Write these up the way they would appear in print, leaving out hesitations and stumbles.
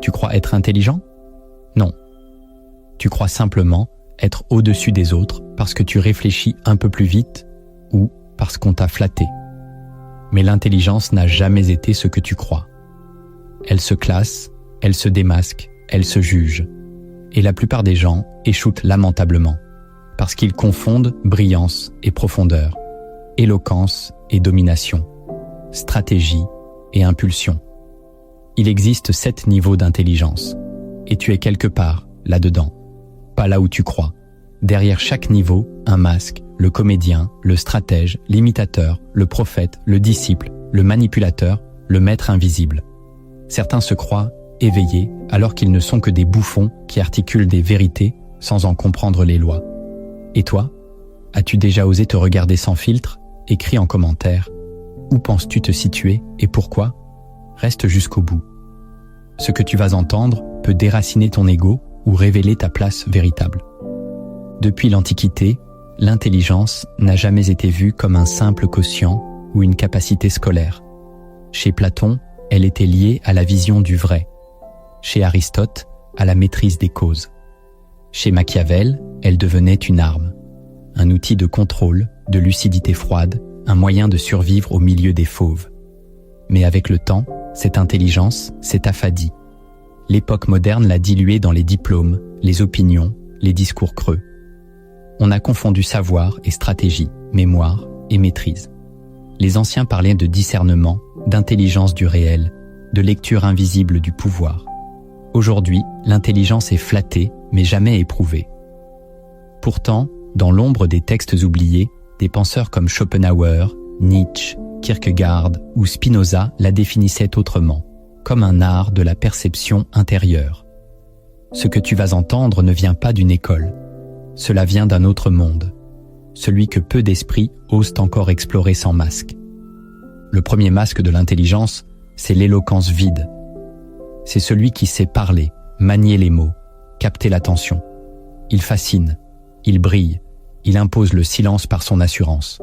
Tu crois être intelligent? Non. Tu crois simplement être au-dessus des autres parce que tu réfléchis un peu plus vite ou parce qu'on t'a flatté. Mais l'intelligence n'a jamais été ce que tu crois. Elle se classe, elle se démasque, elle se juge. Et la plupart des gens échouent lamentablement parce qu'ils confondent brillance et profondeur, éloquence et domination, stratégie et impulsion. Il existe 7 niveaux d'intelligence, et tu es quelque part là-dedans, pas là où tu crois. Derrière chaque niveau, un masque, le comédien, le stratège, l'imitateur, le prophète, le disciple, le manipulateur, le maître invisible. Certains se croient éveillés alors qu'ils ne sont que des bouffons qui articulent des vérités sans en comprendre les lois. Et toi, as-tu déjà osé te regarder sans filtre? Écris en commentaire. Où penses-tu te situer et pourquoi? Reste jusqu'au bout. Ce que tu vas entendre peut déraciner ton ego ou révéler ta place véritable. Depuis l'Antiquité, l'intelligence n'a jamais été vue comme un simple quotient ou une capacité scolaire. Chez Platon, elle était liée à la vision du vrai. Chez Aristote, à la maîtrise des causes. Chez Machiavel, elle devenait une arme, un outil de contrôle, de lucidité froide, un moyen de survivre au milieu des fauves. Mais avec le temps, cette intelligence s'est affadie. L'époque moderne l'a diluée dans les diplômes, les opinions, les discours creux. On a confondu savoir et stratégie, mémoire et maîtrise. Les anciens parlaient de discernement, d'intelligence du réel, de lecture invisible du pouvoir. Aujourd'hui, l'intelligence est flattée, mais jamais éprouvée. Pourtant, dans l'ombre des textes oubliés, des penseurs comme Schopenhauer, Nietzsche, Kierkegaard ou Spinoza la définissaient autrement, comme un art de la perception intérieure. Ce que tu vas entendre ne vient pas d'une école. Cela vient d'un autre monde, celui que peu d'esprits osent encore explorer sans masque. Le premier masque de l'intelligence, c'est l'éloquence vide. C'est celui qui sait parler, manier les mots, capter l'attention. Il fascine, il brille, il impose le silence par son assurance.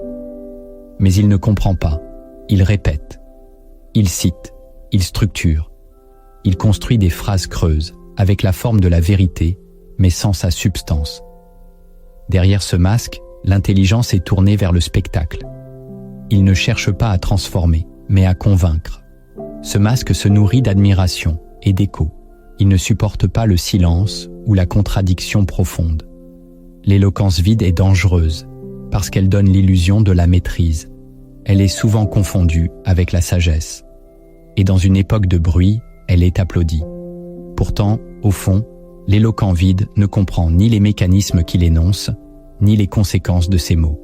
Mais il ne comprend pas, il répète, il cite, il structure, il construit des phrases creuses, avec la forme de la vérité, mais sans sa substance. Derrière ce masque, l'intelligence est tournée vers le spectacle. Il ne cherche pas à transformer, mais à convaincre. Ce masque se nourrit d'admiration et d'écho. Il ne supporte pas le silence ou la contradiction profonde. L'éloquence vide est dangereuse, parce qu'elle donne l'illusion de la maîtrise. Elle est souvent confondue avec la sagesse. Et dans une époque de bruit, elle est applaudie. Pourtant, au fond, l'éloquent vide ne comprend ni les mécanismes qu'il énonce, ni les conséquences de ses mots.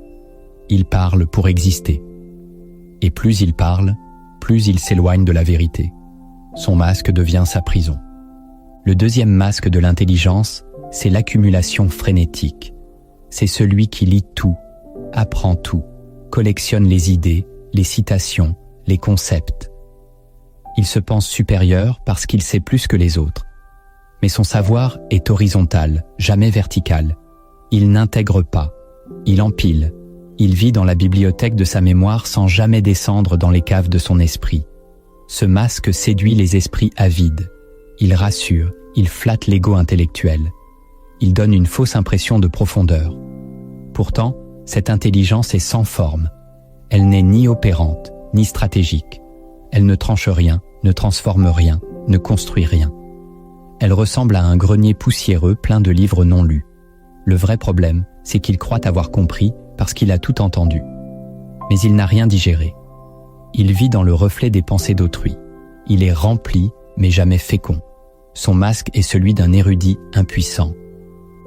Il parle pour exister. Et plus il parle, plus il s'éloigne de la vérité. Son masque devient sa prison. Le deuxième masque de l'intelligence, c'est l'accumulation frénétique. C'est celui qui lit tout, apprend tout, collectionne les idées, les citations, les concepts. Il se pense supérieur parce qu'il sait plus que les autres. Mais son savoir est horizontal, jamais vertical. Il n'intègre pas, il empile. Il vit dans la bibliothèque de sa mémoire sans jamais descendre dans les caves de son esprit. Ce masque séduit les esprits avides. Il rassure, il flatte l'ego intellectuel. Il donne une fausse impression de profondeur. Pourtant, cette intelligence est sans forme. Elle n'est ni opérante, ni stratégique. Elle ne tranche rien, ne transforme rien, ne construit rien. Elle ressemble à un grenier poussiéreux plein de livres non lus. Le vrai problème, c'est qu'il croit avoir compris parce qu'il a tout entendu. Mais il n'a rien digéré. Il vit dans le reflet des pensées d'autrui. Il est rempli, mais jamais fécond. Son masque est celui d'un érudit impuissant.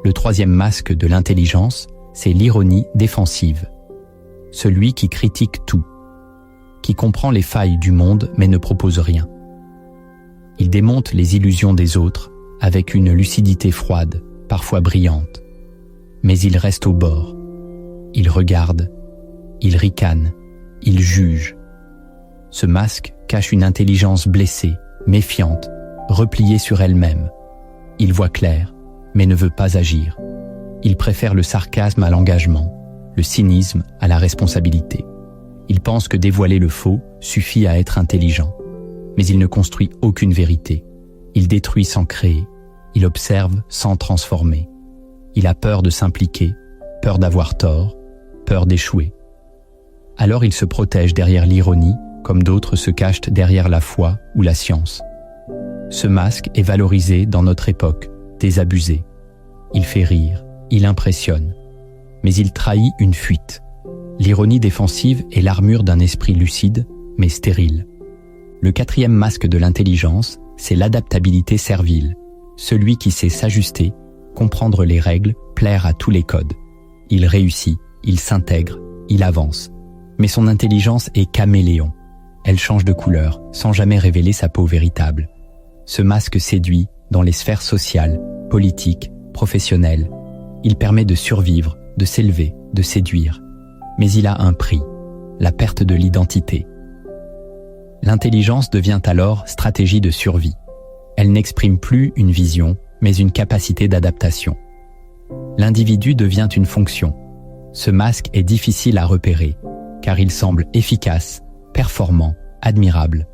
Le troisième masque de l'intelligence, c'est l'ironie défensive. Celui qui critique tout, qui comprend les failles du monde mais ne propose rien. Il démonte les illusions des autres avec une lucidité froide, parfois brillante. Mais il reste au bord. Il regarde, il ricane, il juge. Ce masque cache une intelligence blessée, méfiante, repliée sur elle-même. Il voit clair, mais ne veut pas agir. Il préfère le sarcasme à l'engagement, le cynisme à la responsabilité. Il pense que dévoiler le faux suffit à être intelligent. Mais il ne construit aucune vérité. Il détruit sans créer, il observe sans transformer. Il a peur de s'impliquer, peur d'avoir tort, peur d'échouer. Alors il se protège derrière l'ironie, comme d'autres se cachent derrière la foi ou la science. Ce masque est valorisé dans notre époque, désabusé. Il fait rire, il impressionne. Mais il trahit une fuite. L'ironie défensive est l'armure d'un esprit lucide, mais stérile. Le quatrième masque de l'intelligence, c'est l'adaptabilité servile. Celui qui sait s'ajuster, comprendre les règles, plaire à tous les codes. Il réussit, il s'intègre, il avance. Mais son intelligence est caméléon. Elle change de couleur, sans jamais révéler sa peau véritable. Ce masque séduit dans les sphères sociales, politiques, professionnelles. Il permet de survivre, de s'élever, de séduire. Mais il a un prix, la perte de l'identité. L'intelligence devient alors stratégie de survie. Elle n'exprime plus une vision, mais une capacité d'adaptation. L'individu devient une fonction. Ce masque est difficile à repérer, car il semble efficace, performant, admirable.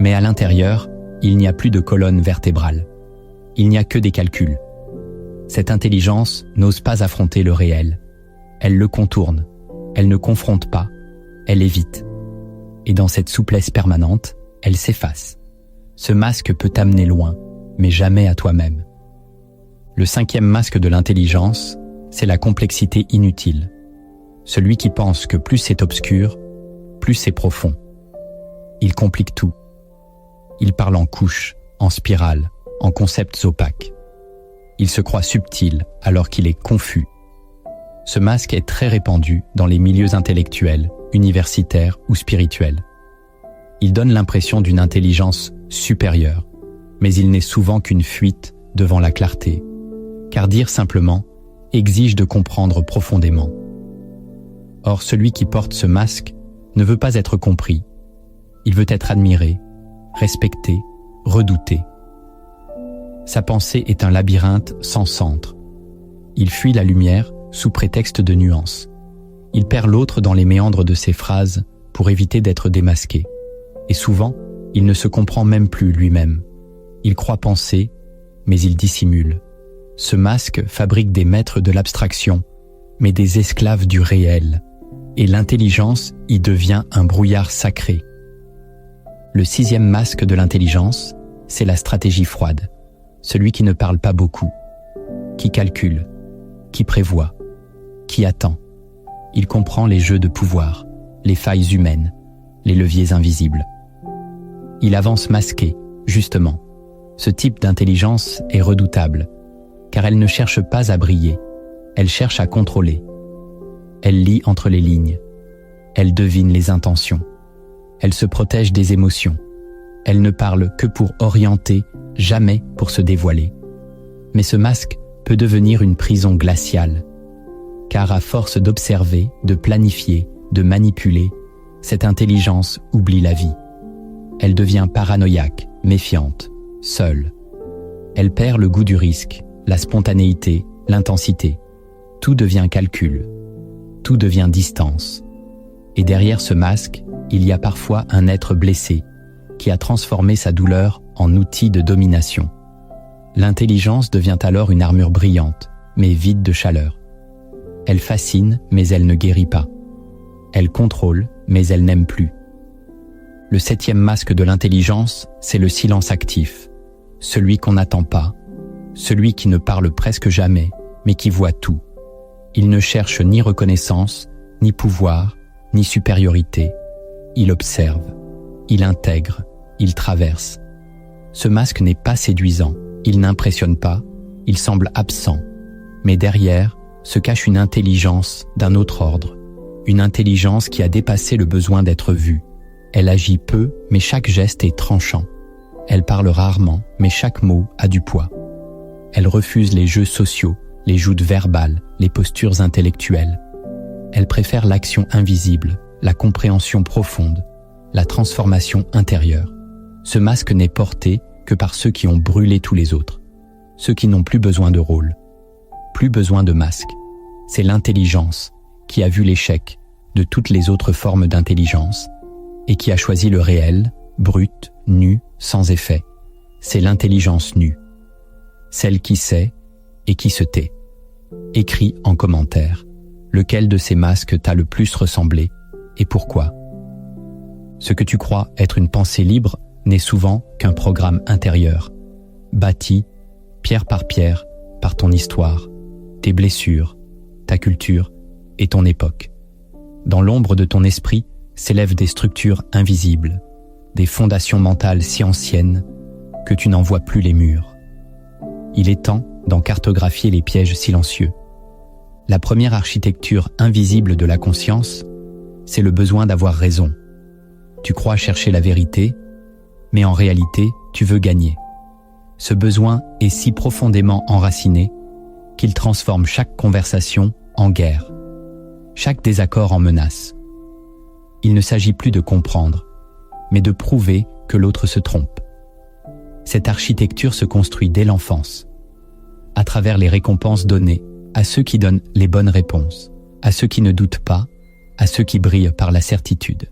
Mais à l'intérieur, il n'y a plus de colonne vertébrale. Il n'y a que des calculs. Cette intelligence n'ose pas affronter le réel. Elle le contourne. Elle ne confronte pas. Elle évite. Et dans cette souplesse permanente, elle s'efface. Ce masque peut t'amener loin, mais jamais à toi-même. Le cinquième masque de l'intelligence, c'est la complexité inutile. Celui qui pense que plus c'est obscur, plus c'est profond. Il complique tout. Il parle en couches, en spirales, en concepts opaques. Il se croit subtil alors qu'il est confus. Ce masque est très répandu dans les milieux intellectuels, universitaires ou spirituels. Il donne l'impression d'une intelligence supérieure, mais il n'est souvent qu'une fuite devant la clarté, car dire simplement exige de comprendre profondément. Or, celui qui porte ce masque ne veut pas être compris. Il veut être admiré, respecté, redouté. Sa pensée est un labyrinthe sans centre. Il fuit la lumière sous prétexte de nuances. Il perd l'autre dans les méandres de ses phrases pour éviter d'être démasqué. Et souvent, il ne se comprend même plus lui-même. Il croit penser, mais il dissimule. Ce masque fabrique des maîtres de l'abstraction, mais des esclaves du réel. Et l'intelligence y devient un brouillard sacré. Le sixième masque de l'intelligence, c'est la stratégie froide. Celui qui ne parle pas beaucoup, qui calcule, qui prévoit, qui attend. Il comprend les jeux de pouvoir, les failles humaines, les leviers invisibles. Il avance masqué, justement. Ce type d'intelligence est redoutable, car elle ne cherche pas à briller, elle cherche à contrôler. Elle lit entre les lignes. Elle devine les intentions. Elle se protège des émotions. Elle ne parle que pour orienter, jamais pour se dévoiler. Mais ce masque peut devenir une prison glaciale, car à force d'observer, de planifier, de manipuler, cette intelligence oublie la vie. Elle devient paranoïaque, méfiante, seule. Elle perd le goût du risque, la spontanéité, l'intensité. Tout devient calcul. Tout devient distance. Et derrière ce masque, il y a parfois un être blessé, qui a transformé sa douleur en outil de domination. L'intelligence devient alors une armure brillante, mais vide de chaleur. Elle fascine, mais elle ne guérit pas. Elle contrôle, mais elle n'aime plus. Le septième masque de l'intelligence, c'est le silence actif, celui qu'on n'attend pas, celui qui ne parle presque jamais, mais qui voit tout. Il ne cherche ni reconnaissance, ni pouvoir, ni supériorité. Il observe, il intègre, il traverse. Ce masque n'est pas séduisant, il n'impressionne pas, il semble absent. Mais derrière se cache une intelligence d'un autre ordre, une intelligence qui a dépassé le besoin d'être vue. Elle agit peu, mais chaque geste est tranchant. Elle parle rarement, mais chaque mot a du poids. Elle refuse les jeux sociaux, les joutes verbales, les postures intellectuelles. Elle préfère l'action invisible, la compréhension profonde, la transformation intérieure. Ce masque n'est porté que par ceux qui ont brûlé tous les autres, ceux qui n'ont plus besoin de rôle, plus besoin de masque. C'est l'intelligence qui a vu l'échec de toutes les autres formes d'intelligence et qui a choisi le réel, brut, nu, sans effet. c'est l'intelligence nue. Celle qui sait et qui se tait. Écris en commentaire lequel de ces masques t'a le plus ressemblé et pourquoi. Ce que tu crois être une pensée libre n'est souvent qu'un programme intérieur, bâti, pierre par ton histoire, tes blessures, ta culture et ton époque. Dans l'ombre de ton esprit s'élèvent des structures invisibles, des fondations mentales si anciennes que tu n'en vois plus les murs. Il est temps d'en cartographier les pièges silencieux. La première architecture invisible de la conscience, c'est le besoin d'avoir raison. Tu crois chercher la vérité, mais en réalité, tu veux gagner. Ce besoin est si profondément enraciné qu'il transforme chaque conversation en guerre, chaque désaccord en menace. Il ne s'agit plus de comprendre, mais de prouver que l'autre se trompe. Cette architecture se construit dès l'enfance, à travers les récompenses données à ceux qui donnent les bonnes réponses, à ceux qui ne doutent pas, à ceux qui brillent par la certitude.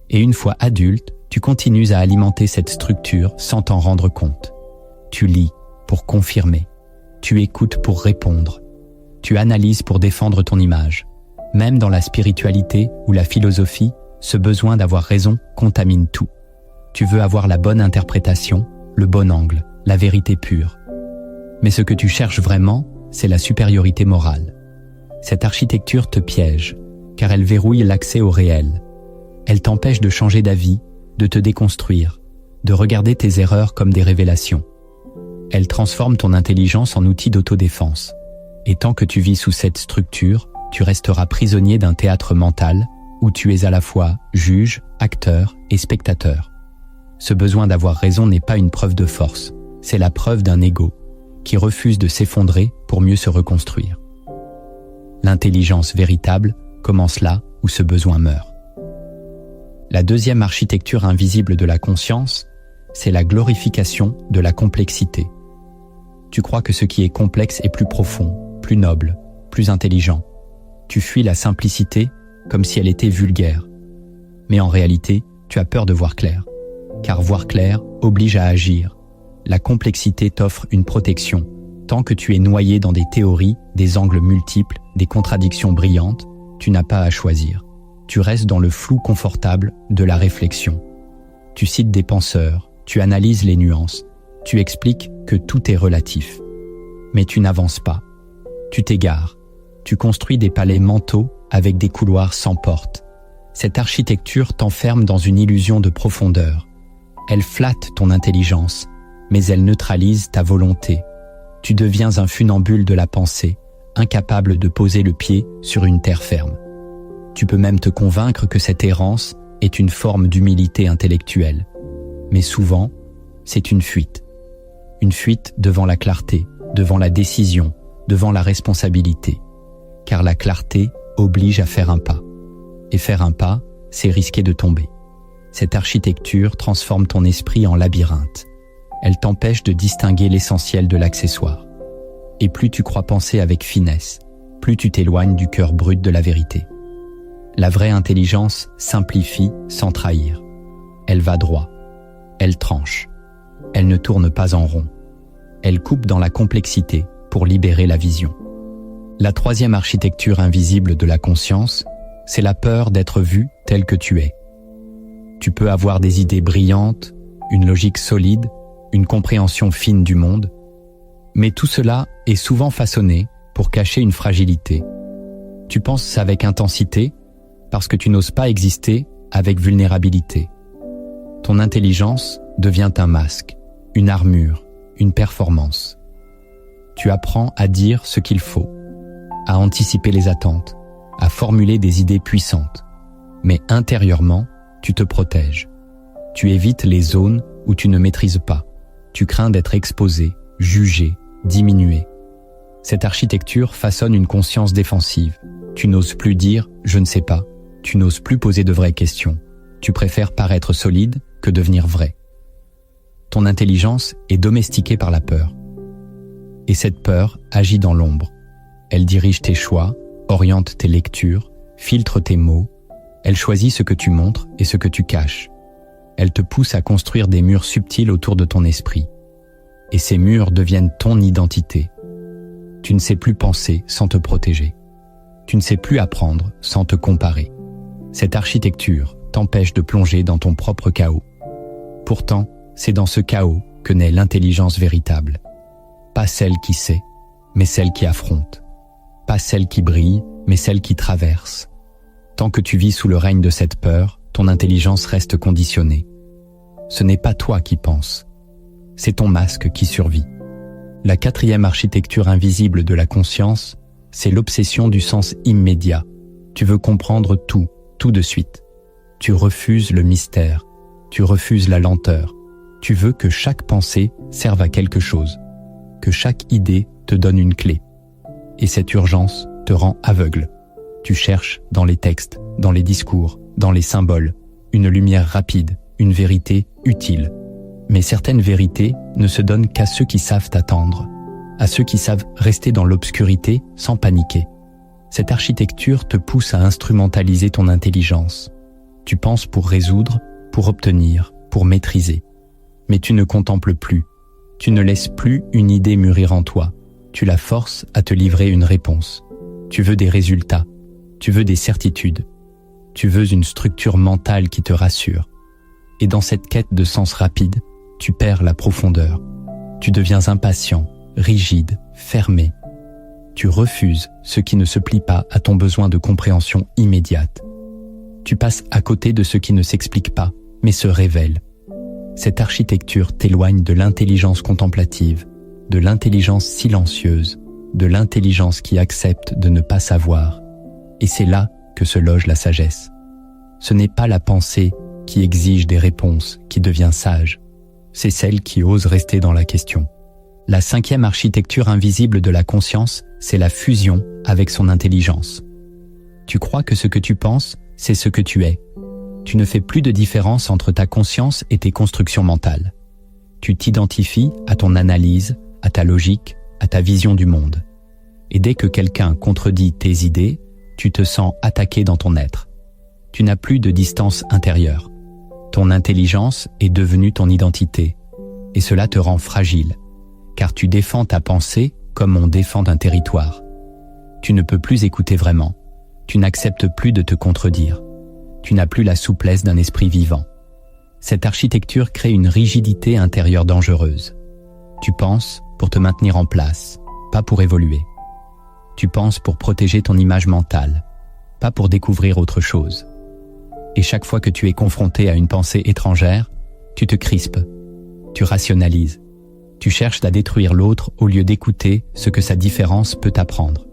Et une fois adulte, tu continues à alimenter cette structure sans t'en rendre compte. Tu lis pour confirmer, tu écoutes pour répondre, tu analyses pour défendre ton image. Même dans la spiritualité ou la philosophie, ce besoin d'avoir raison contamine tout. Tu veux avoir la bonne interprétation, le bon angle, la vérité pure. Mais ce que tu cherches vraiment, c'est la supériorité morale. Cette architecture te piège, car elle verrouille l'accès au réel. Elle t'empêche de changer d'avis, de te déconstruire, de regarder tes erreurs comme des révélations. Elle transforme ton intelligence en outil d'autodéfense. Et tant que tu vis sous cette structure, tu resteras prisonnier d'un théâtre mental où tu es à la fois juge, acteur et spectateur. Ce besoin d'avoir raison n'est pas une preuve de force, c'est la preuve d'un ego qui refuse de s'effondrer pour mieux se reconstruire. L'intelligence véritable commence là où ce besoin meurt. La deuxième architecture invisible de la conscience, c'est la glorification de la complexité. Tu crois que ce qui est complexe est plus profond, plus noble, plus intelligent. Tu fuis la simplicité comme si elle était vulgaire. Mais en réalité, tu as peur de voir clair. Car voir clair oblige à agir. La complexité t'offre une protection. Tant que tu es noyé dans des théories, des angles multiples, des contradictions brillantes, tu n'as pas à choisir. Tu restes dans le flou confortable de la réflexion. Tu cites des penseurs, tu analyses les nuances, tu expliques que tout est relatif. Mais tu n'avances pas. Tu t'égares. Tu construis des palais mentaux avec des couloirs sans porte. Cette architecture t'enferme dans une illusion de profondeur. Elle flatte ton intelligence, mais elle neutralise ta volonté. Tu deviens un funambule de la pensée, incapable de poser le pied sur une terre ferme. Tu peux même te convaincre que cette errance est une forme d'humilité intellectuelle. Mais souvent, c'est une fuite. Une fuite devant la clarté, devant la décision, devant la responsabilité. Car la clarté oblige à faire un pas. Et faire un pas, c'est risquer de tomber. Cette architecture transforme ton esprit en labyrinthe. Elle t'empêche de distinguer l'essentiel de l'accessoire. Et plus tu crois penser avec finesse, plus tu t'éloignes du cœur brut de la vérité. La vraie intelligence simplifie sans trahir. Elle va droit. Elle tranche. Elle ne tourne pas en rond. Elle coupe dans la complexité pour libérer la vision. La troisième architecture invisible de la conscience, c'est la peur d'être vu tel que tu es. Tu peux avoir des idées brillantes, une logique solide, une compréhension fine du monde, mais tout cela est souvent façonné pour cacher une fragilité. Tu penses avec intensité parce que tu n'oses pas exister avec vulnérabilité. Ton intelligence devient un masque, une armure, une performance. Tu apprends à dire ce qu'il faut, à anticiper les attentes, à formuler des idées puissantes. Mais intérieurement, tu te protèges. Tu évites les zones où tu ne maîtrises pas. Tu crains d'être exposé, jugé, diminué. Cette architecture façonne une conscience défensive. Tu n'oses plus dire « je ne sais pas ». Tu n'oses plus poser de vraies questions. Tu préfères paraître solide que devenir vrai. Ton intelligence est domestiquée par la peur. Et cette peur agit dans l'ombre. Elle dirige tes choix, oriente tes lectures, filtre tes mots. Elle choisit ce que tu montres et ce que tu caches. Elle te pousse à construire des murs subtils autour de ton esprit. et ces murs deviennent ton identité. Tu ne sais plus penser sans te protéger. Tu ne sais plus apprendre sans te comparer. Cette architecture t'empêche de plonger dans ton propre chaos. Pourtant, c'est dans ce chaos que naît l'intelligence véritable. Pas celle qui sait, mais celle qui affronte. Pas celle qui brille, mais celle qui traverse. Tant que tu vis sous le règne de cette peur, ton intelligence reste conditionnée. Ce n'est pas toi qui penses, c'est ton masque qui survit. La 4e architecture invisible de la conscience, c'est l'obsession du sens immédiat. Tu veux comprendre tout, tout de suite. Tu refuses le mystère, tu refuses la lenteur. Tu veux que chaque pensée serve à quelque chose, que chaque idée te donne une clé. Et cette urgence te rend aveugle. Tu cherches dans les textes, dans les discours, dans les symboles, une lumière rapide, une vérité utile. Mais certaines vérités ne se donnent qu'à ceux qui savent attendre, à ceux qui savent rester dans l'obscurité sans paniquer. Cette architecture te pousse à instrumentaliser ton intelligence. Tu penses pour résoudre, pour obtenir, pour maîtriser. Mais tu ne contemples plus. Tu ne laisses plus une idée mûrir en toi. Tu la forces à te livrer une réponse. Tu veux des résultats. Tu veux des certitudes. Tu veux une structure mentale qui te rassure. Et dans cette quête de sens rapide, tu perds la profondeur. Tu deviens impatient, rigide, fermé. Tu refuses ce qui ne se plie pas à ton besoin de compréhension immédiate. Tu passes à côté de ce qui ne s'explique pas, mais se révèle. Cette architecture t'éloigne de l'intelligence contemplative, de l'intelligence silencieuse, de l'intelligence qui accepte de ne pas savoir. Et c'est là que se loge la sagesse. Ce n'est pas la pensée qui exige des réponses, qui devient sage. C'est celle qui ose rester dans la question. La 5e architecture invisible de la conscience, c'est la fusion avec son intelligence. Tu crois que ce que tu penses, c'est ce que tu es. Tu ne fais plus de différence entre ta conscience et tes constructions mentales. Tu t'identifies à ton analyse, à ta logique, à ta vision du monde. Et dès que quelqu'un contredit tes idées, tu te sens attaqué dans ton être. Tu n'as plus de distance intérieure. Ton intelligence est devenue ton identité. Et cela te rend fragile, car tu défends ta pensée comme on défend un territoire. Tu ne peux plus écouter vraiment. Tu n'acceptes plus de te contredire. Tu n'as plus la souplesse d'un esprit vivant. Cette architecture crée une rigidité intérieure dangereuse. Tu penses pour te maintenir en place, pas pour évoluer. Tu penses pour protéger ton image mentale, pas pour découvrir autre chose. Et chaque fois que tu es confronté à une pensée étrangère, tu te crispes, tu rationalises. Tu cherches à détruire l'autre au lieu d'écouter ce que sa différence peut t'apprendre.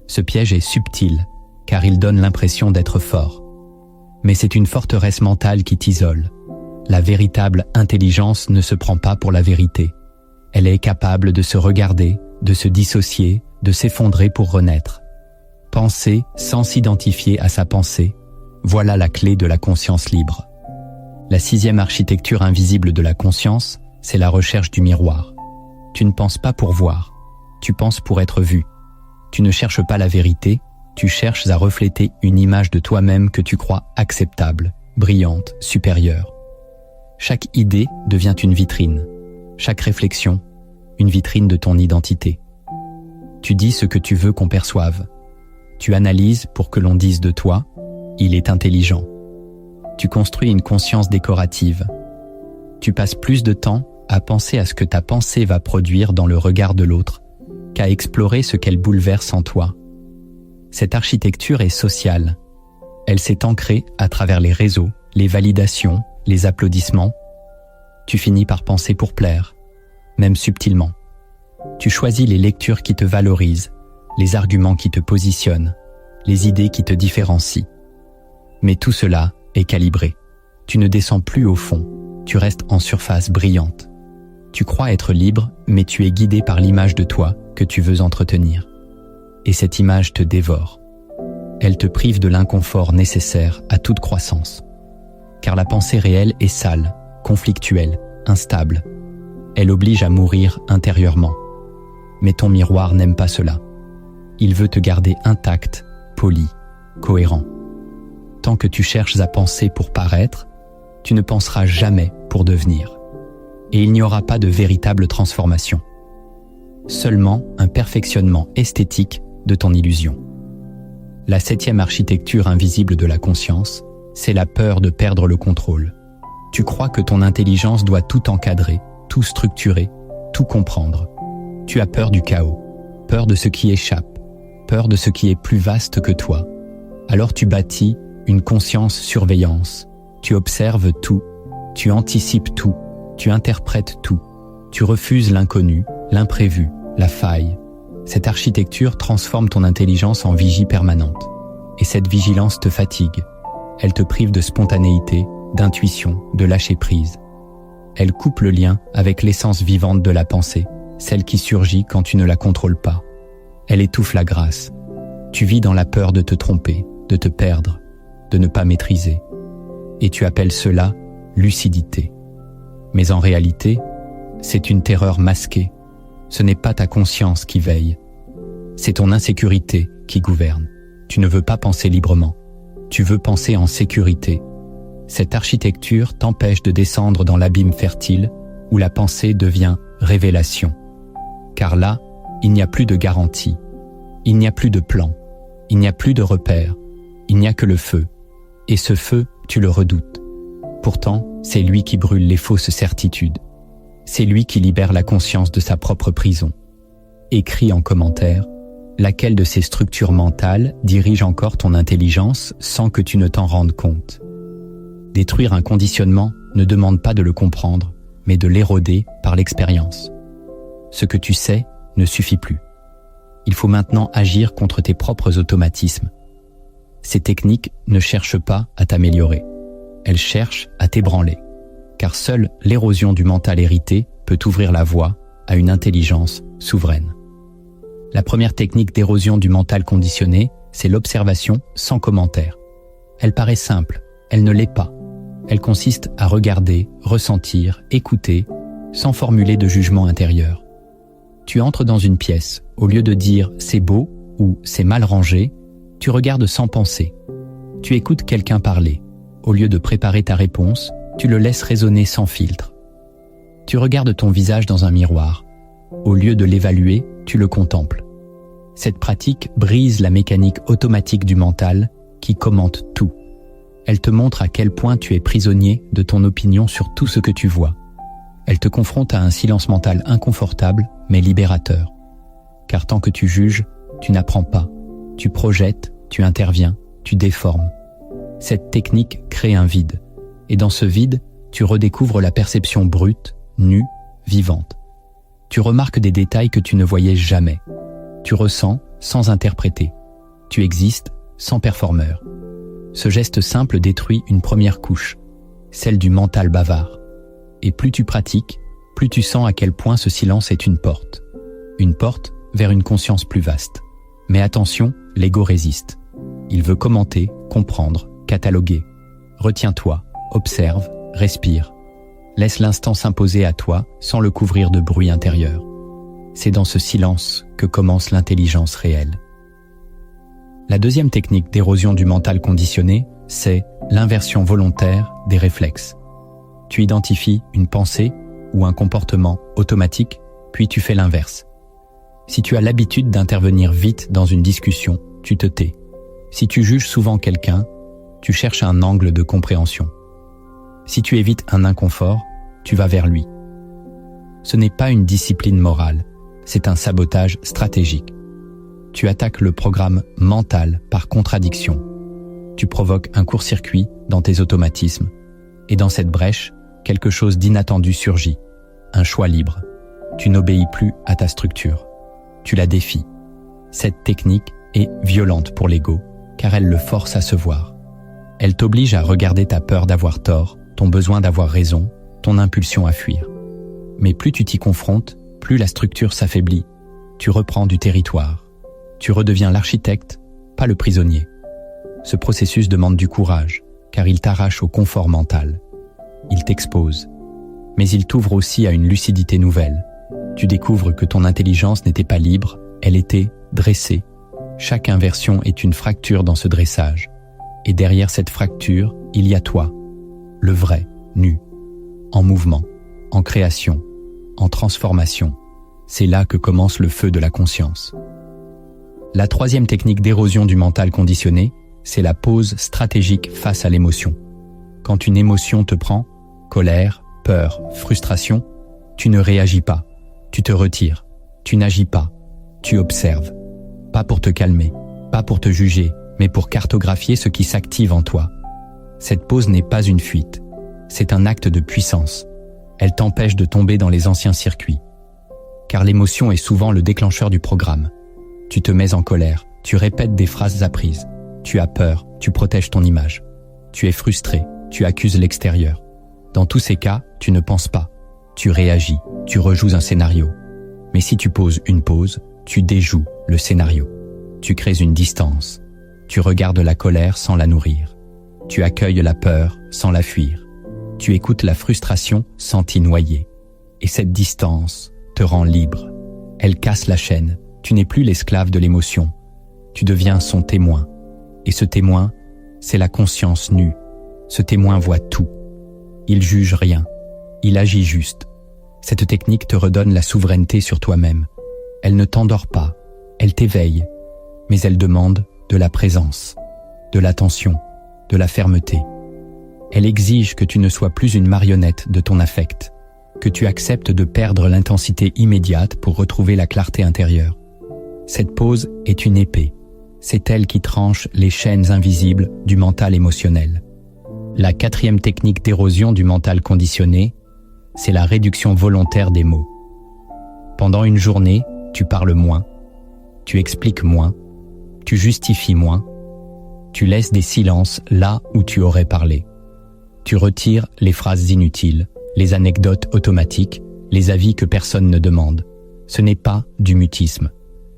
Ce piège est subtil, car il donne l'impression d'être fort. Mais c'est une forteresse mentale qui t'isole. La véritable intelligence ne se prend pas pour la vérité. Elle est capable de se regarder, de se dissocier, de s'effondrer pour renaître. Penser sans s'identifier à sa pensée, voilà la clé de la conscience libre. La 6e architecture invisible de la conscience, c'est la recherche du miroir. Tu ne penses pas pour voir, tu penses pour être vu. Tu ne cherches pas la vérité, tu cherches à refléter une image de toi-même que tu crois acceptable, brillante, supérieure. Chaque idée devient une vitrine, chaque réflexion, une vitrine de ton identité. Tu dis ce que tu veux qu'on perçoive. Tu analyses pour que l'on dise de toi, il est intelligent. Tu construis une conscience décorative. Tu passes plus de temps à penser à ce que ta pensée va produire dans le regard de l'autre qu'à explorer ce qu'elle bouleverse en toi. Cette architecture est sociale. Elle s'est ancrée à travers les réseaux, les validations, les applaudissements. Tu finis par penser pour plaire, même subtilement. Tu choisis les lectures qui te valorisent, les arguments qui te positionnent, les idées qui te différencient. Mais tout cela est calibré. Tu ne descends plus au fond, tu restes en surface brillante. Tu crois être libre, mais tu es guidé par l'image de toi que tu veux entretenir. Et cette image te dévore. Elle te prive de l'inconfort nécessaire à toute croissance. Car la pensée réelle est sale, conflictuelle, instable. Elle oblige à mourir intérieurement. Mais ton miroir n'aime pas cela. Il veut te garder intact, poli, cohérent. Tant que tu cherches à penser pour paraître, tu ne penseras jamais pour devenir. et il n'y aura pas de véritable transformation. Seulement un perfectionnement esthétique de ton illusion. La 7e architecture invisible de la conscience, c'est la peur de perdre le contrôle. Tu crois que ton intelligence doit tout encadrer, tout structurer, tout comprendre. Tu as peur du chaos, peur de ce qui échappe, peur de ce qui est plus vaste que toi. Alors tu bâtis une conscience surveillance. Tu observes tout, tu anticipes tout, tu interprètes tout. Tu refuses l'inconnu, l'imprévu, la faille. Cette architecture transforme ton intelligence en vigie permanente. Et cette vigilance te fatigue. Elle te prive de spontanéité, d'intuition, de lâcher prise. Elle coupe le lien avec l'essence vivante de la pensée, celle qui surgit quand tu ne la contrôles pas. Elle étouffe la grâce. Tu vis dans la peur de te tromper, de te perdre, de ne pas maîtriser. Et tu appelles cela lucidité. Mais en réalité, c'est une terreur masquée. Ce n'est pas ta conscience qui veille. C'est ton insécurité qui gouverne. Tu ne veux pas penser librement. Tu veux penser en sécurité. Cette architecture t'empêche de descendre dans l'abîme fertile où la pensée devient révélation. Car là, il n'y a plus de garantie. Il n'y a plus de plan. Il n'y a plus de repère. Il n'y a que le feu. Et ce feu, tu le redoutes. Pourtant, c'est lui qui brûle les fausses certitudes. C'est lui qui libère la conscience de sa propre prison. Écris en commentaire, laquelle de ces structures mentales dirige encore ton intelligence sans que tu ne t'en rendes compte. Détruire un conditionnement ne demande pas de le comprendre, mais de l'éroder par l'expérience. Ce que tu sais ne suffit plus. Il faut maintenant agir contre tes propres automatismes. Ces techniques ne cherchent pas à t'améliorer. Elles cherchent à t'ébranler. Car seule l'érosion du mental hérité peut ouvrir la voie à une intelligence souveraine. La première technique d'érosion du mental conditionné, c'est l'observation sans commentaire. Elle paraît simple, elle ne l'est pas. Elle consiste à regarder, ressentir, écouter, sans formuler de jugement intérieur. Tu entres dans une pièce, au lieu de dire « c'est beau » ou « c'est mal rangé », tu regardes sans penser. Tu écoutes quelqu'un parler. Au lieu de préparer ta réponse, tu le laisses résonner sans filtre. Tu regardes ton visage dans un miroir. Au lieu de l'évaluer, tu le contemples. Cette pratique brise la mécanique automatique du mental qui commente tout. Elle te montre à quel point tu es prisonnier de ton opinion sur tout ce que tu vois. Elle te confronte à un silence mental inconfortable mais libérateur. Car tant que tu juges, tu n'apprends pas. Tu projettes, tu interviens, tu déformes. Cette technique crée un vide. Et dans ce vide, tu redécouvres la perception brute, nue, vivante. Tu remarques des détails que tu ne voyais jamais. Tu ressens sans interpréter. Tu existes sans performeur. Ce geste simple détruit une première couche, celle du mental bavard. Et plus tu pratiques, plus tu sens à quel point ce silence est une porte. Une porte vers une conscience plus vaste. Mais attention, l'ego résiste. Il veut commenter, comprendre, cataloguer. Retiens-toi, observe, respire. Laisse l'instant s'imposer à toi sans le couvrir de bruit intérieur. C'est dans ce silence que commence l'intelligence réelle. La deuxième technique d'érosion du mental conditionné, c'est l'inversion volontaire des réflexes. Tu identifies une pensée ou un comportement automatique, puis tu fais l'inverse. Si tu as l'habitude d'intervenir vite dans une discussion, tu te tais. Si tu juges souvent quelqu'un, tu cherches un angle de compréhension. Si tu évites un inconfort, tu vas vers lui. Ce n'est pas une discipline morale, c'est un sabotage stratégique. Tu attaques le programme mental par contradiction. Tu provoques un court-circuit dans tes automatismes. Et dans cette brèche, quelque chose d'inattendu surgit. Un choix libre. Tu n'obéis plus à ta structure. Tu la défies. Cette technique est violente pour l'ego, car elle le force à se voir. Elle t'oblige à regarder ta peur d'avoir tort, ton besoin d'avoir raison, ton impulsion à fuir. Mais plus tu t'y confrontes, plus la structure s'affaiblit. Tu reprends du territoire. Tu redeviens l'architecte, pas le prisonnier. Ce processus demande du courage, car il t'arrache au confort mental. Il t'expose. Mais il t'ouvre aussi à une lucidité nouvelle. Tu découvres que ton intelligence n'était pas libre, elle était dressée. Chaque inversion est une fracture dans ce dressage. Et derrière cette fracture, il y a toi, le vrai, nu, en mouvement. en création, en transformation. C'est là que commence le feu de la conscience. La troisième technique d'érosion du mental conditionné, c'est la pause stratégique face à l'émotion. Quand une émotion te prend, colère, peur, frustration, tu ne réagis pas, tu te retires, tu n'agis pas, tu observes. Pas pour te calmer, pas pour te juger, mais pour cartographier ce qui s'active en toi. Cette pause n'est pas une fuite, c'est un acte de puissance. Elle t'empêche de tomber dans les anciens circuits. Car l'émotion est souvent le déclencheur du programme. Tu te mets en colère, tu répètes des phrases apprises, tu as peur, tu protèges ton image. Tu es frustré, tu accuses l'extérieur. Dans tous ces cas, tu ne penses pas, tu réagis, tu rejoues un scénario. Mais si tu poses une pause, tu déjoues le scénario. Tu crées une distance. Tu regardes la colère sans la nourrir. Tu accueilles la peur sans la fuir. Tu écoutes la frustration sans t'y noyer. Et cette distance te rend libre. Elle casse la chaîne. Tu n'es plus l'esclave de l'émotion. Tu deviens son témoin. Et ce témoin, c'est la conscience nue. Ce témoin voit tout. Il juge rien. Il agit juste. Cette technique te redonne la souveraineté sur toi-même. Elle ne t'endort pas. Elle t'éveille. Mais elle demande de la présence, de l'attention, de la fermeté. Elle exige que tu ne sois plus une marionnette de ton affect, que tu acceptes de perdre l'intensité immédiate pour retrouver la clarté intérieure. Cette pause est une épée. C'est elle qui tranche les chaînes invisibles du mental émotionnel. La quatrième technique d'érosion du mental conditionné, c'est la réduction volontaire des mots. Pendant une journée, tu parles moins, tu expliques moins, tu justifies moins, tu laisses des silences là où tu aurais parlé. Tu retires les phrases inutiles, les anecdotes automatiques, les avis que personne ne demande. Ce n'est pas du mutisme,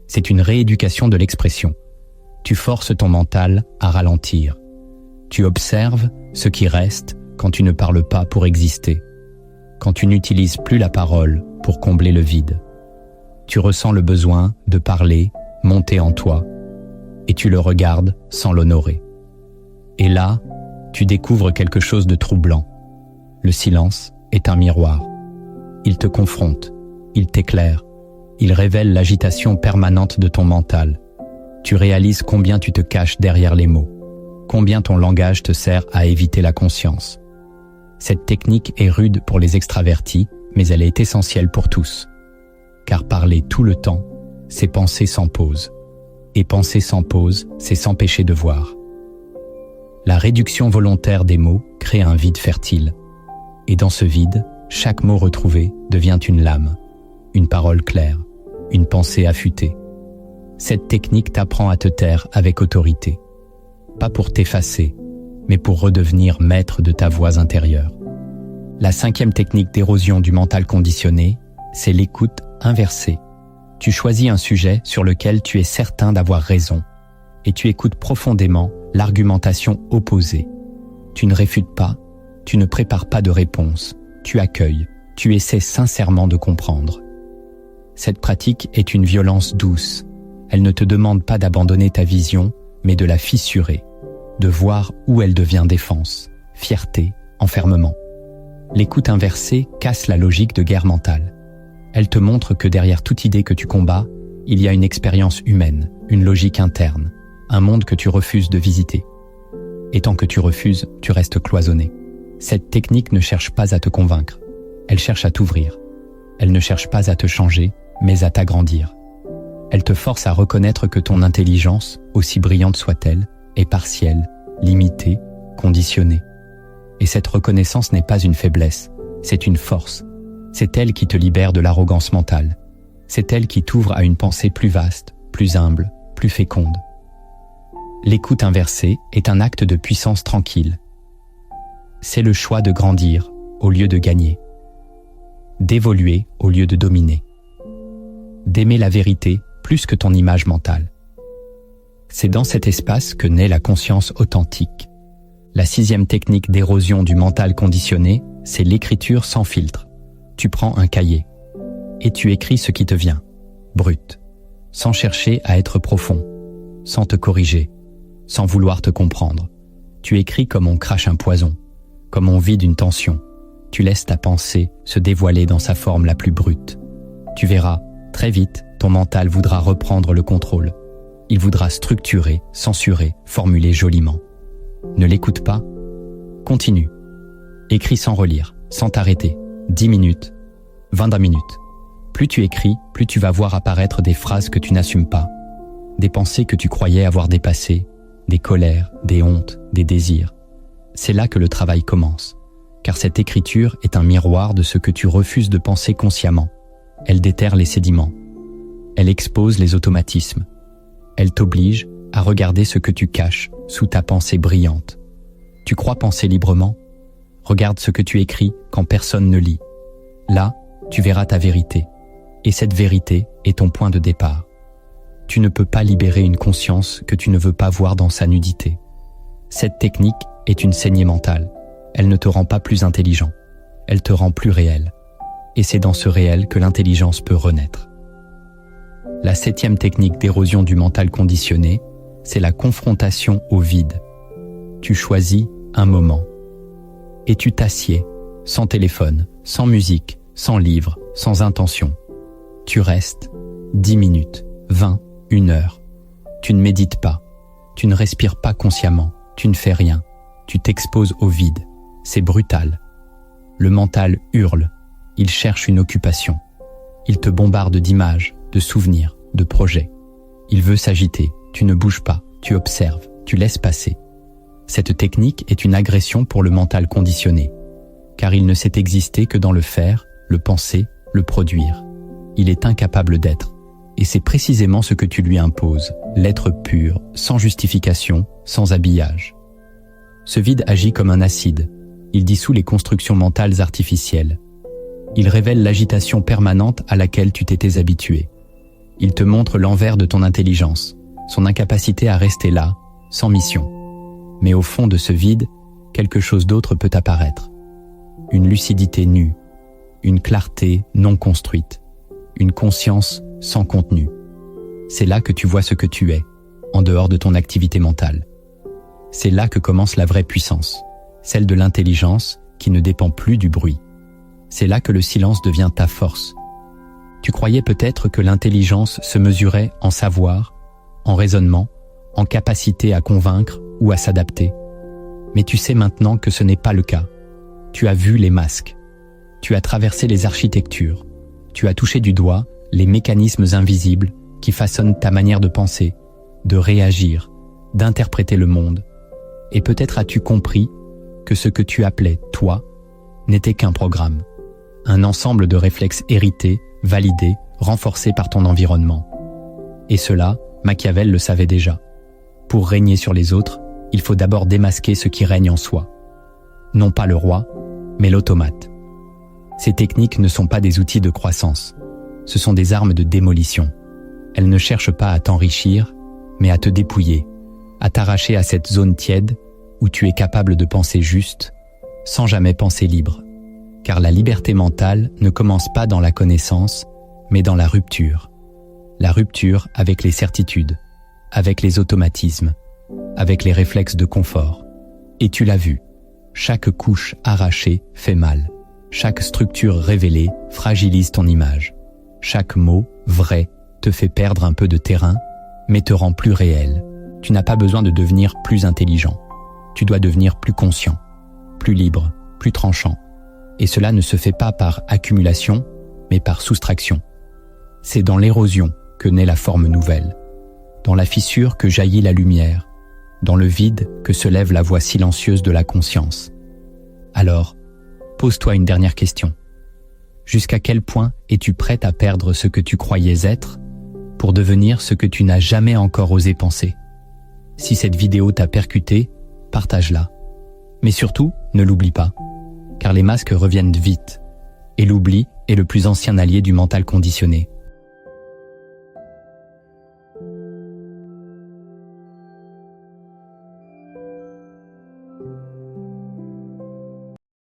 c'est une rééducation de l'expression. Tu forces ton mental à ralentir. Tu observes ce qui reste quand tu ne parles pas pour exister, quand tu n'utilises plus la parole pour combler le vide. Tu ressens le besoin de parler, monter en toi, et tu le regardes sans l'honorer. Et là, tu découvres quelque chose de troublant. Le silence est un miroir. Il te confronte, il t'éclaire, il révèle l'agitation permanente de ton mental. Tu réalises combien tu te caches derrière les mots, combien ton langage te sert à éviter la conscience. Cette technique est rude pour les extravertis, mais elle est essentielle pour tous. Car parler tout le temps, c'est penser sans pause. Et penser sans pause, c'est s'empêcher de voir. La réduction volontaire des mots crée un vide fertile. Et dans ce vide, chaque mot retrouvé devient une lame, une parole claire, une pensée affûtée. Cette technique t'apprend à te taire avec autorité. Pas pour t'effacer, mais pour redevenir maître de ta voix intérieure. La cinquième technique d'érosion du mental conditionné, c'est l'écoute inversée. Tu choisis un sujet sur lequel tu es certain d'avoir raison et tu écoutes profondément l'argumentation opposée. Tu ne réfutes pas, tu ne prépares pas de réponse, tu accueilles, tu essaies sincèrement de comprendre. Cette pratique est une violence douce. Elle ne te demande pas d'abandonner ta vision, mais de la fissurer, de voir où elle devient défense, fierté, enfermement. L'écoute inversée casse la logique de guerre mentale. Elle te montre que derrière toute idée que tu combats, il y a une expérience humaine, une logique interne, un monde que tu refuses de visiter. Et tant que tu refuses, tu restes cloisonné. Cette technique ne cherche pas à te convaincre, elle cherche à t'ouvrir. Elle ne cherche pas à te changer, mais à t'agrandir. Elle te force à reconnaître que ton intelligence, aussi brillante soit-elle, est partielle, limitée, conditionnée. Et cette reconnaissance n'est pas une faiblesse, c'est une force. C'est elle qui te libère de l'arrogance mentale. C'est elle qui t'ouvre à une pensée plus vaste, plus humble, plus féconde. L'écoute inversée est un acte de puissance tranquille. C'est le choix de grandir au lieu de gagner, d'évoluer au lieu de dominer, d'aimer la vérité plus que ton image mentale. C'est dans cet espace que naît la conscience authentique. La sixième technique d'érosion du mental conditionné, c'est l'écriture sans filtre. Tu prends un cahier et tu écris ce qui te vient, brut, sans chercher à être profond, sans te corriger, sans vouloir te comprendre. Tu écris comme on crache un poison, comme on vide une tension, tu laisses ta pensée se dévoiler dans sa forme la plus brute. Tu verras, très vite, ton mental voudra reprendre le contrôle. Il voudra structurer, censurer, formuler joliment. Ne l'écoute pas. Continue. Écris sans relire, sans t'arrêter. 10 minutes, 20 minutes. Plus tu écris, plus tu vas voir apparaître des phrases que tu n'assumes pas, des pensées que tu croyais avoir dépassées, des colères, des hontes, des désirs. C'est là que le travail commence, car cette écriture est un miroir de ce que tu refuses de penser consciemment. Elle déterre les sédiments. Elle expose les automatismes. Elle t'oblige à regarder ce que tu caches sous ta pensée brillante. Tu crois penser librement? Regarde ce que tu écris quand personne ne lit. Là, tu verras ta vérité. Et cette vérité est ton point de départ. Tu ne peux pas libérer une conscience que tu ne veux pas voir dans sa nudité. Cette technique est une saignée mentale. Elle ne te rend pas plus intelligent. Elle te rend plus réel. Et c'est dans ce réel que l'intelligence peut renaître. La 7e technique d'érosion du mental conditionné, c'est la confrontation au vide. Tu choisis un moment. Et tu t'assieds, sans téléphone, sans musique, sans livre, sans intention. Tu restes 10 minutes, 20, 1 heure. Tu ne médites pas, tu ne respires pas consciemment, tu ne fais rien. Tu t'exposes au vide. C'est brutal. Le mental hurle, il cherche une occupation. Il te bombarde d'images, de souvenirs, de projets. Il veut s'agiter, tu ne bouges pas, tu observes, tu laisses passer. Cette technique est une agression pour le mental conditionné, car il ne sait exister que dans le faire, le penser, le produire. Il est incapable d'être, et c'est précisément ce que tu lui imposes, l'être pur, sans justification, sans habillage. Ce vide agit comme un acide, il dissout les constructions mentales artificielles. Il révèle l'agitation permanente à laquelle tu t'étais habitué. Il te montre l'envers de ton intelligence, son incapacité à rester là, sans mission. Mais au fond de ce vide, quelque chose d'autre peut apparaître. Une lucidité nue, une clarté non construite, une conscience sans contenu. C'est là que tu vois ce que tu es, en dehors de ton activité mentale. C'est là que commence la vraie puissance, celle de l'intelligence qui ne dépend plus du bruit. C'est là que le silence devient ta force. Tu croyais peut-être que l'intelligence se mesurait en savoir, en raisonnement, en capacité à convaincre ou à s'adapter. Mais tu sais maintenant que ce n'est pas le cas. Tu as vu les masques. Tu as traversé les architectures. Tu as touché du doigt les mécanismes invisibles qui façonnent ta manière de penser, de réagir, d'interpréter le monde. Et peut-être as-tu compris que ce que tu appelais « toi » n'était qu'un programme, un ensemble de réflexes hérités, validés, renforcés par ton environnement. Et cela, Machiavel le savait déjà. Pour régner sur les autres, il faut d'abord démasquer ce qui règne en soi. Non pas le roi, mais l'automate. Ces techniques ne sont pas des outils de croissance. Ce sont des armes de démolition. Elles ne cherchent pas à t'enrichir, mais à te dépouiller, à t'arracher à cette zone tiède où tu es capable de penser juste, sans jamais penser libre. Car la liberté mentale ne commence pas dans la connaissance, mais dans la rupture. La rupture avec les certitudes, avec les automatismes, avec les réflexes de confort. Et tu l'as vu, chaque couche arrachée fait mal. Chaque structure révélée fragilise ton image. Chaque mot, vrai, te fait perdre un peu de terrain, mais te rend plus réel. Tu n'as pas besoin de devenir plus intelligent. Tu dois devenir plus conscient, plus libre, plus tranchant. Et cela ne se fait pas par accumulation, mais par soustraction. C'est dans l'érosion que naît la forme nouvelle, dans la fissure que jaillit la lumière, dans le vide que se lève la voix silencieuse de la conscience. Alors, pose-toi une dernière question. Jusqu'à quel point es-tu prête à perdre ce que tu croyais être pour devenir ce que tu n'as jamais encore osé penser? Si cette vidéo t'a percuté, partage-la. Mais surtout, ne l'oublie pas, car les masques reviennent vite, et l'oubli est le plus ancien allié du mental conditionné.